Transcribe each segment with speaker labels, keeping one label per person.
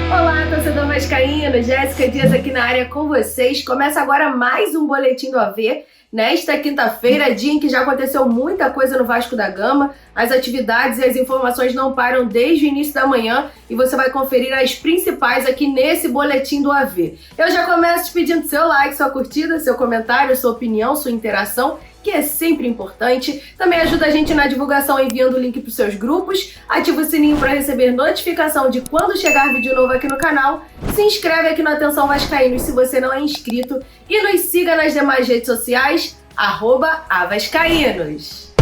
Speaker 1: Olá, torcedor vascaíno, Jéssica Dias aqui na área com vocês. Começa agora mais um Boletim do AV. Nesta quinta-feira, dia em que já aconteceu muita coisa no Vasco da Gama, as atividades e as informações não param desde o início da manhã e você vai conferir as principais aqui nesse Boletim do AV. Eu já começo te pedindo seu like, sua curtida, seu comentário, sua opinião, sua interação, que é sempre importante. Também ajuda a gente na divulgação enviando o link para os seus grupos, ativa o sininho para receber notificação de quando chegar vídeo novo aqui no canal, se inscreve aqui no Atenção Vascaínos se você não é inscrito e nos siga nas demais redes sociais, @avascaínos.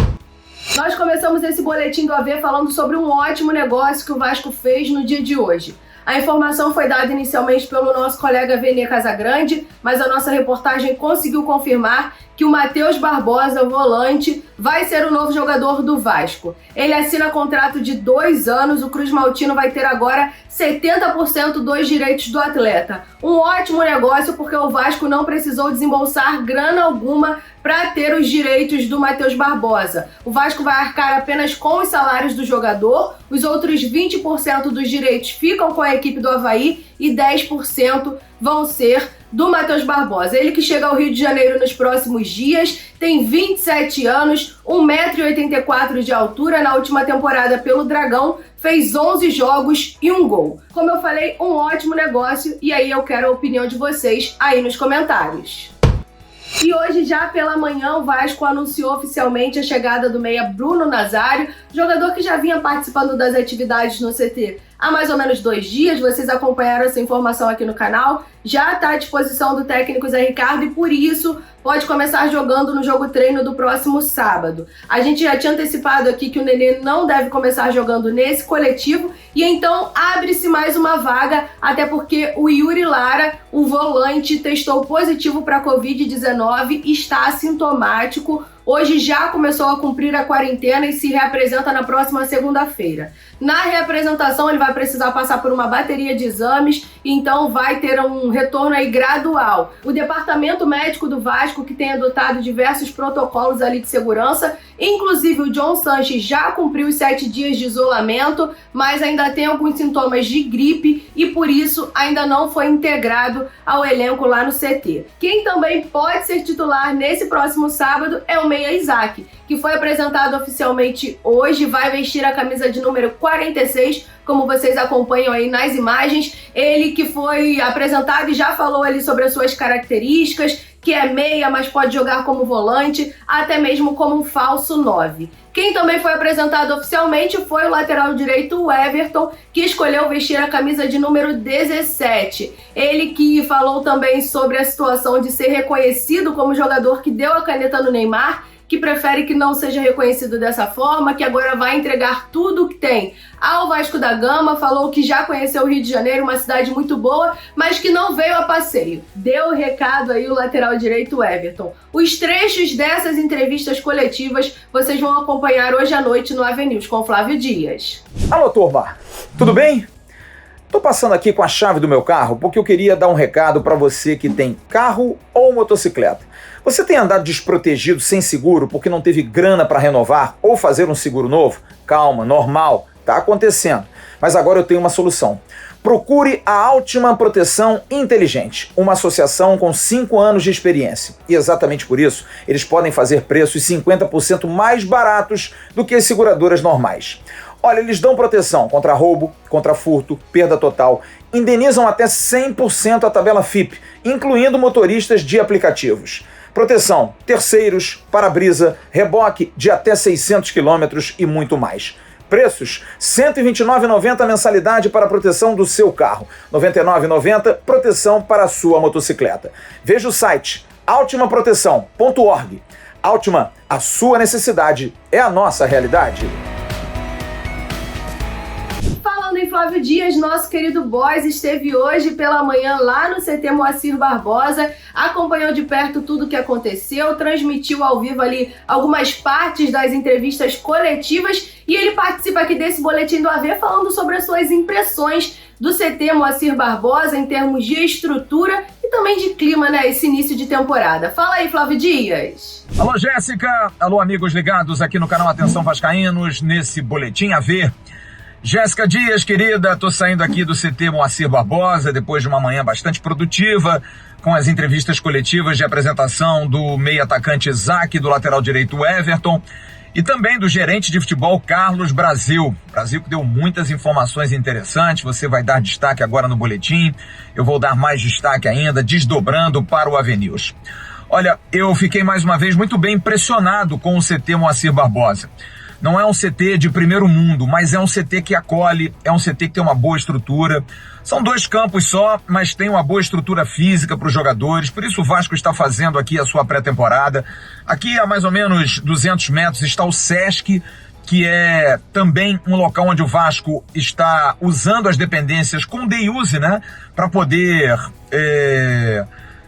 Speaker 1: Nós começamos esse Boletim do AV falando sobre um ótimo negócio que o Vasco fez no dia de hoje. A informação foi dada inicialmente pelo nosso colega Vene Casagrande, mas a nossa reportagem conseguiu confirmar que o Matheus Barbosa, o volante, vai ser o novo jogador do Vasco. Ele assina contrato de 2 anos, o Cruz Maltino vai ter agora 70% dos direitos do atleta. Um ótimo negócio porque o Vasco não precisou desembolsar grana alguma para ter os direitos do Matheus Barbosa. O Vasco vai arcar apenas com os salários do jogador, os outros 20% dos direitos ficam com a equipe do Avaí e 10% vão ser do Matheus Barbosa. Ele que chega ao Rio de Janeiro nos próximos dias, tem 27 anos, 1,84 m de altura, na última temporada pelo Dragão, fez 11 jogos e 1 gol. Como eu falei, um ótimo negócio e aí eu quero a opinião de vocês aí nos comentários. E hoje, já pela manhã, o Vasco anunciou oficialmente a chegada do meia Bruno Nazário, jogador que já vinha participando das atividades no CT há mais ou menos 2 dias. Vocês acompanharam essa informação aqui no canal. Já está à disposição do técnico Zé Ricardo e, por isso, pode começar jogando no jogo treino do próximo sábado. A gente já tinha antecipado aqui que o Nenê não deve começar jogando nesse coletivo e então abre-se mais uma vaga, até porque o Yuri Lara, o volante, testou positivo para a Covid-19 e está assintomático. Hoje já começou a cumprir a quarentena e se reapresenta na próxima segunda-feira. Na reapresentação ele vai precisar passar por uma bateria de exames, então vai ter um retorno aí gradual. O departamento médico do Vasco, que tem adotado diversos protocolos ali de segurança, inclusive o John Sanches já cumpriu os 7 dias de isolamento, mas ainda tem alguns sintomas de gripe e por isso ainda não foi integrado ao elenco lá no CT. Quem também pode ser titular nesse próximo sábado é o meia Isaac, que foi apresentado oficialmente hoje, vai vestir a camisa de número 46, como vocês acompanham aí nas imagens. Ele que foi apresentado e já falou ali sobre as suas características, que é meia, mas pode jogar como volante, até mesmo como um falso 9. Quem também foi apresentado oficialmente foi o lateral direito, o Everton, que escolheu vestir a camisa de número 17. Ele que falou também sobre a situação de ser reconhecido como jogador que deu a caneta no Neymar, que prefere que não seja reconhecido dessa forma, que agora vai entregar tudo o que tem ao Vasco da Gama. Falou que já conheceu o Rio de Janeiro, uma cidade muito boa, mas que não veio a passeio. Deu o recado aí o lateral direito Everton. Os trechos dessas entrevistas coletivas vocês vão acompanhar hoje à noite no AV com Flávio Dias.
Speaker 2: Alô, turma, tudo bem? Tô passando aqui com a chave do meu carro porque eu queria dar um recado para você que tem carro ou motocicleta. Você tem andado desprotegido sem seguro porque não teve grana para renovar ou fazer um seguro novo? Calma, normal, tá acontecendo. Mas agora eu tenho uma solução. Procure a Altima Proteção Inteligente, uma associação com 5 anos de experiência. E exatamente por isso, eles podem fazer preços 50% mais baratos do que as seguradoras normais. Olha, eles dão proteção contra roubo, contra furto, perda total, indenizam até 100% a tabela FIP, incluindo motoristas de aplicativos. Proteção, terceiros, para-brisa, reboque de até 600 km e muito mais. Preços: R$ 129,90 mensalidade para a proteção do seu carro, R$ 99,90 proteção para a sua motocicleta. Veja o site altimaproteção.org. Altima, a sua necessidade é a nossa realidade.
Speaker 1: Falando em Flávio Dias, nosso querido Boys esteve hoje pela manhã lá no CT Moacir Barbosa, acompanhou de perto tudo o que aconteceu, transmitiu ao vivo ali algumas partes das entrevistas coletivas e ele participa aqui desse Boletim do AV falando sobre as suas impressões do CT Moacir Barbosa em termos de estrutura e também de clima, né, esse início de temporada. Fala aí, Flávio Dias.
Speaker 2: Alô, Jéssica. Alô, amigos ligados aqui no canal Atenção Vascaínos, nesse Boletim AV. Jéssica Dias, querida, tô saindo aqui do CT Moacir Barbosa depois de uma manhã bastante produtiva, com as entrevistas coletivas de apresentação do meio atacante Isaac, do lateral direito Everton, e também do gerente de futebol Carlos Brasil. Brasil que deu muitas informações interessantes, você vai dar destaque agora no boletim, eu vou dar mais destaque ainda, desdobrando para o AV News. Olha, eu fiquei mais uma vez muito bem impressionado com o CT Moacir Barbosa. Não é um CT de primeiro mundo, mas é um CT que acolhe, é um CT que tem uma boa estrutura. São 2 campos só, mas tem uma boa estrutura física para os jogadores, por isso o Vasco está fazendo aqui a sua pré-temporada. Aqui a mais ou menos 200 metros está o Sesc, que é também um local onde o Vasco está usando as dependências com day use, né, para poder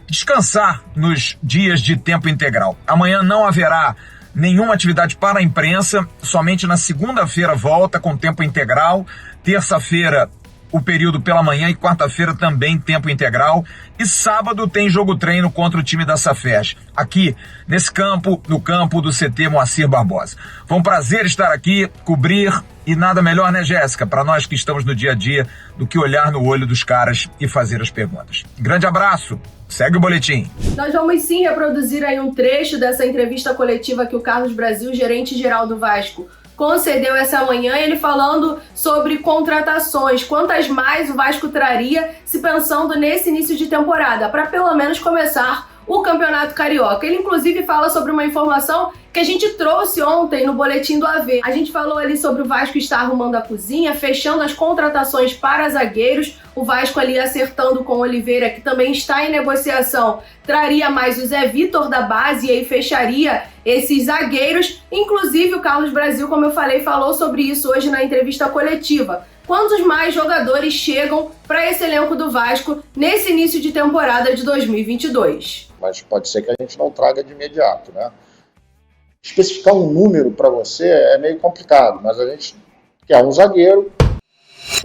Speaker 2: descansar nos dias de tempo integral. Amanhã não haverá nenhuma atividade para a imprensa, somente na segunda-feira volta com tempo integral, terça-feira o período pela manhã e quarta-feira também tempo integral, e sábado tem jogo-treino contra o time da Safes, aqui nesse campo, no campo do CT Moacir Barbosa. Foi um prazer estar aqui, cobrir, e nada melhor, né, Jéssica, para nós que estamos no dia a dia, do que olhar no olho dos caras e fazer as perguntas. Grande abraço, segue o boletim.
Speaker 1: Nós vamos sim reproduzir aí um trecho dessa entrevista coletiva que o Carlos Brasil, gerente-geral do Vasco, concedeu essa manhã, ele falando sobre contratações, quantas mais o Vasco traria se pensando nesse início de temporada, para pelo menos começar o Campeonato Carioca. Ele inclusive fala sobre uma informação que a gente trouxe ontem no Boletim do AV. A gente falou ali sobre o Vasco estar arrumando a cozinha, fechando as contratações para zagueiros, o Vasco ali acertando com o Oliveira, que também está em negociação, traria mais o Zé Vitor da base e aí fecharia esses zagueiros. Inclusive o Carlos Brasil, como eu falei, falou sobre isso hoje na entrevista coletiva. Quantos mais jogadores chegam para esse elenco do Vasco nesse início de temporada de 2022?
Speaker 3: Mas pode ser que a gente não traga de imediato, né? Especificar um número para você é meio complicado, mas a gente quer um zagueiro.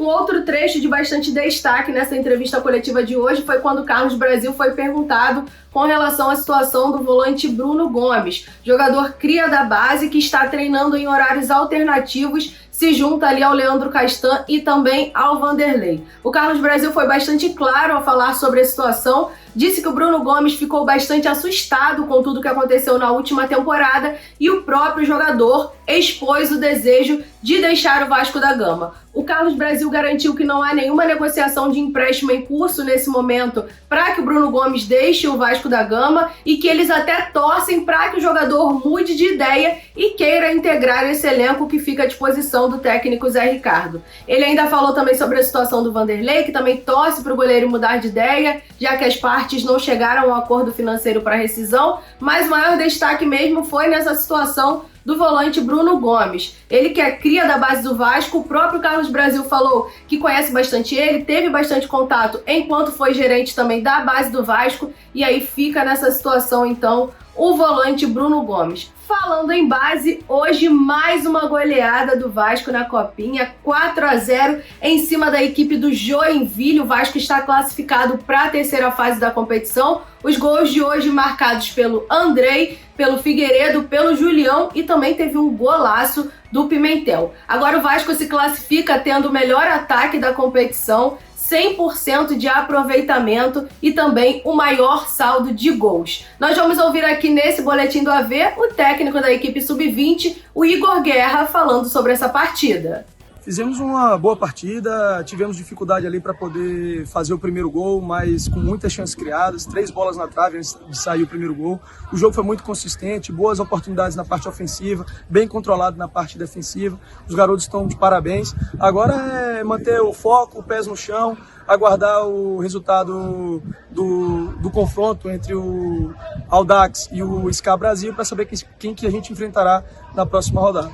Speaker 1: Um outro trecho de bastante destaque nessa entrevista coletiva de hoje foi quando o Carlos Brasil foi perguntado com relação à situação do volante Bruno Gomes, jogador cria da base que está treinando em horários alternativos, se junta ali ao Leandro Castan e também ao Vanderlei. O Carlos Brasil foi bastante claro ao falar sobre a situação, disse que o Bruno Gomes ficou bastante assustado com tudo que aconteceu na última temporada e o próprio jogador expôs o desejo de deixar o Vasco da Gama. O Carlos Brasil garantiu que não há nenhuma negociação de empréstimo em curso nesse momento para que o Bruno Gomes deixe o Vasco da Gama e que eles até torcem para que o jogador mude de ideia e queira integrar esse elenco que fica à disposição do técnico Zé Ricardo. Ele ainda falou também sobre a situação do Vanderlei, que também torce para o goleiro mudar de ideia, já que as partes não chegaram a um acordo financeiro para rescisão, mas o maior destaque mesmo foi nessa situação do volante Bruno Gomes. Ele que é cria da base do Vasco, o próprio Carlos Brasil falou que conhece bastante ele, teve bastante contato enquanto foi gerente também da base do Vasco, e aí fica nessa situação então o volante Bruno Gomes. Falando em base, hoje mais uma goleada do Vasco na Copinha, 4-0 em cima da equipe do Joinville. O Vasco está classificado para a terceira fase da competição. Os gols de hoje marcados pelo Andrei, pelo Figueiredo, pelo Julião e também teve um golaço do Pimentel. Agora o Vasco se classifica tendo o melhor ataque da competição, 100% de aproveitamento e também o maior saldo de gols. Nós vamos ouvir aqui nesse Boletim do AV o técnico da equipe Sub-20, o Igor Guerra, falando sobre essa partida.
Speaker 4: Fizemos uma boa partida, tivemos dificuldade ali para poder fazer o primeiro gol, mas com muitas chances criadas, 3 bolas na trave antes de sair o primeiro gol. O jogo foi muito consistente, boas oportunidades na parte ofensiva, bem controlado na parte defensiva. Os garotos estão de parabéns. Agora é manter o foco, pés no chão, aguardar o resultado do confronto entre o Audax e o SCA Brasil para saber quem que a gente enfrentará na próxima rodada.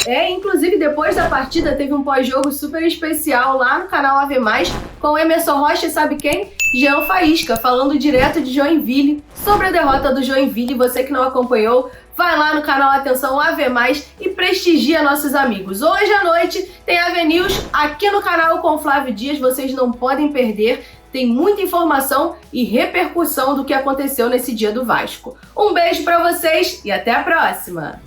Speaker 1: Inclusive depois da partida teve um pós-jogo super especial lá no canal AV+, com Emerson Rocha e sabe quem? Jean Faísca, falando direto de Joinville. Sobre a derrota do Joinville, você que não acompanhou, vai lá no canal Atenção AV+, e prestigia nossos amigos. Hoje à noite tem AV News aqui no canal com Flávio Dias, vocês não podem perder. Tem muita informação e repercussão do que aconteceu nesse dia do Vasco. Um beijo pra vocês e até a próxima!